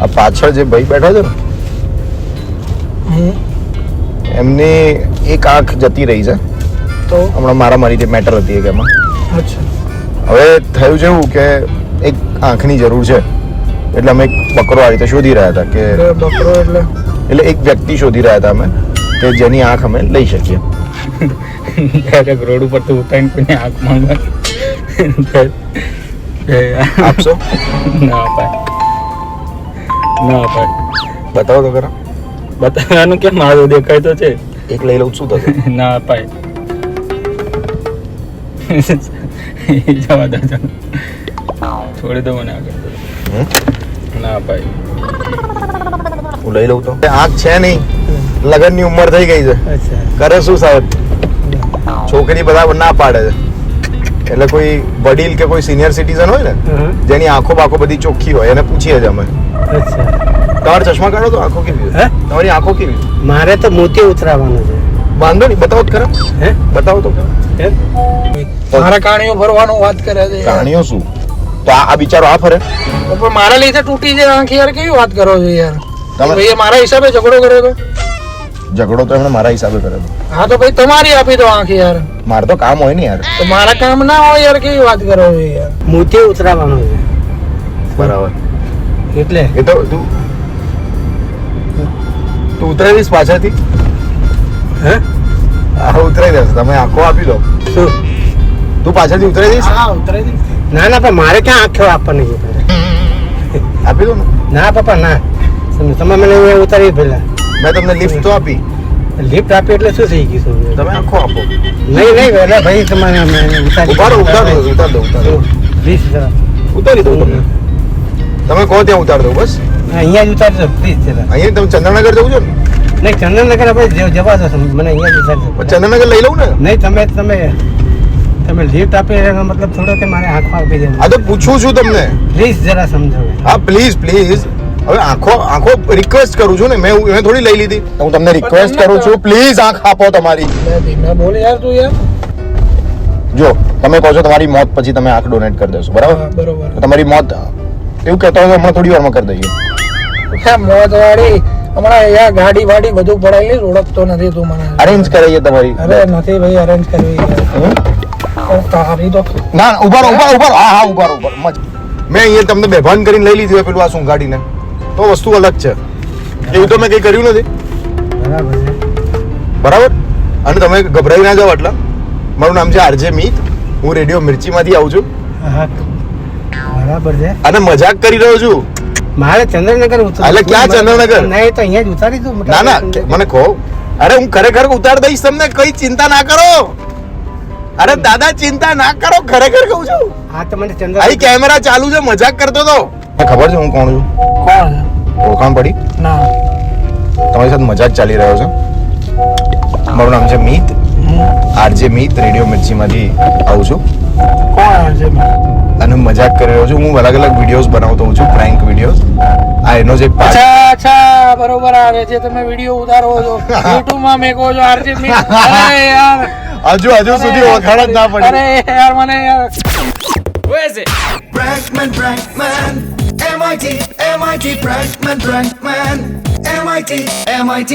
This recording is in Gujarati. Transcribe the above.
આ પાછળ જે ભાઈ બેઠો છે ને એમની એક આંખ જતી રહી છે તો હમણાં મારી મેટર હતી એક એમાં. અચ્છા હવે થયું છે એવું કે એક આંખની જરૂર છે એટલે અમે એક બકરો આ રીતે શોધી રહ્યા હતા કે બકરો એટલે એક વ્યક્તિ શોધી રહ્યા હતા અમે કે જેની આંખ અમે લઈ શકીએ. રોડ ઉપર તો ઉતારીને કોઈને આંખ માંગવા આપશો? ના અપાય, ના અપાય. બતાવો તો ખરા. બતાવવાનું કેમ? મારું દેખાય તો છે. એક લઈ લઉં શું થશે? ના અપાય. જવા દો, છોડી દો મને આગળ. ના અપાય. હું લઈ લઉં તો. આંખ છે નહીં, લગ્નની ઉંમર થઈ ગઈ છે, અચ્છા કરે શું સાહેબ? છોકરી બધા ના પાડે છે એટલે કોઈ વડીલ કે કોઈ સિનિયર સિટીઝન હોય ને જેની આંખો બાખો બધી ચોખ્ખી હોય એને પૂછીએ જ અમે. અચ્છા તમારે ચશ્મા કાઢો તો આંખો કેવી છે? તમારી આંખો કેવી છે? મારે તો મોતી ઉતરાવવાનું છે. વાંધો નહીં, બતાવો તો ખરા. બતાવો તો ખરા. મારા કાણીઓ ભરવાનું વાત કરે છે. કહાણીઓ શું? તો આ બિચારો આ ફરે. પણ મારા લીધે તૂટી જાય આંખ યાર, કેવી વાત કરો છો યાર? તમે ભાઈ મારા હિસાબે ઝઘડો કર્યો તો? ઝઘડો તો એમણે મારા હિસાબે કર્યો હતો. હા તો ભાઈ તમારી આપી દો આંખ યાર. મારે તો કામ હોય ને યાર. તો મારા કામ ના હોય યાર, કેવી વાત કરો છો યાર? મોતી ઉતરાવવાનું છે. બરાબર. એટલે એ તો તું ઉતરાવીશ પાછળથી. હા ઉતરાઈ દેશે. તમે આંખો આપી દો. શું તું પાછળથી ઉતરાઈ દઈશ? હા ઉતરાઈ દઈશ. ના ના પણ મારે ક્યાં આંખો આપવાની છે? આપી દો ને. ના પપ્પા ના, તમે મને અહીંયા ઉતારી પેલા. મેં તમને લિફ્ટ તો આપી. લિફ્ટ આપી એટલે શું થઈ ગયું? તમે આંખો આપો. નહીં એટલે ભાઈ તમારે ઉતારો ઉતાર દો. પ્લીઝ ઉતારી દઉં તમને. તમે કહો ત્યાં ઉતાર દો બસ. અહીંયા જ ઉતારી દો પ્લીઝ જરા. અહીંયા તમે ચંદ્રનગર જવું છો ને? નહીં ચંદનનગર આપણે જવા દો, મને અહીંયા જ ઉતારી દો. ચંદ્રનગર લઈ લઉં ને? નહીં તમે લિફ્ટ આપી એનો મતલબ થોડો કે મારે આંખો આપી દે. આ તો પૂછું છું તમને. પ્લીઝ જરા સમજાવો. હા પ્લીઝ. હવે આંખો રિક્વેસ્ટ કરું છું ને, મેં થોડી લઈ લીધી. હું તમને રિક્વેસ્ટ કરું છું પ્લીઝ આંખ આપો તમારી. મેં બોલે યાર તું યાર. જો તમે કહો છો તમારી મોત પછી તમે આંખ ડોનેટ કરી દેશો, બરાબર? બરોબર. તો તમારી મોત એવું કહેતો હોય તો હમણાં થોડી વારમાં કરી દઈએ. મોત વાળી હમણાં યાર ગાડી વાડી બધું પડાયેલી, ઓળખતો નથી તું મને. અરેન્જ કરાઈએ તમારી. અરે નથી ભાઈ અરેન્જ કરવી તારી તો. ના ઉભા રહો. હા ઉભા રહો. મેં અહીંયા તમને બેભાન કરીને લઈ લીધી હોય પેલું આ સૂંઘાડીને, તો વસ્તુ અલગ છે. એવું તો મેં કઈ કર્યું નથી, બરાબર? અને તમે ગભરાઈ ના જાઓ. એટલા મારું નામ છે આરજે મિત. હું રેડિયો મિર્ચીમાંથી આવું છું બરાબર છે. અને મજાક કરી રહ્યો છું. મારે ચંદ્રનગર ઉતાર. એટલે ક્યાં ચંદ્રનગર? નહીં તો અહીંયા જ ઉતારી દઉં. ના મને કહો. અરે હું ખરેખર ઉતાર દઈશ તમને, કઈ ચિંતા ના કરો. અરે દાદા ચિંતા ના કરો, ખરેખર કહું છું. હા તો મને ચંદ્ર અહીં કેમેરા ચાલુ છે, મજાક કરતો તો. ખબર છે હું કોણ છું? કોણ? ઓળખાણ પડી? ના તમારી સાથે મજાક ચાલી રહ્યો છે. મારું નામ છે મિત, આરજે મિત. રેડિયો મિર્ચીમાંથી આવું છું કોણ છે? અને મજાક કરી રહ્યો છું. હું અલગ અલગ વિડીયોઝ બનાવતો હોઉં છું, પ્રેન્ક વિડીયોઝ. આ એનો જે અચ્છા બરોબર આવે છે. તમે વિડીયો ઉતારો છો YouTube માં મેકો છો આરજે મિત. અરે યાર હજુ સુધી ઓળખાણ જ ના પડી. અરે યાર મને યાર Prankman, MIT, Prankman, MIT, MIT.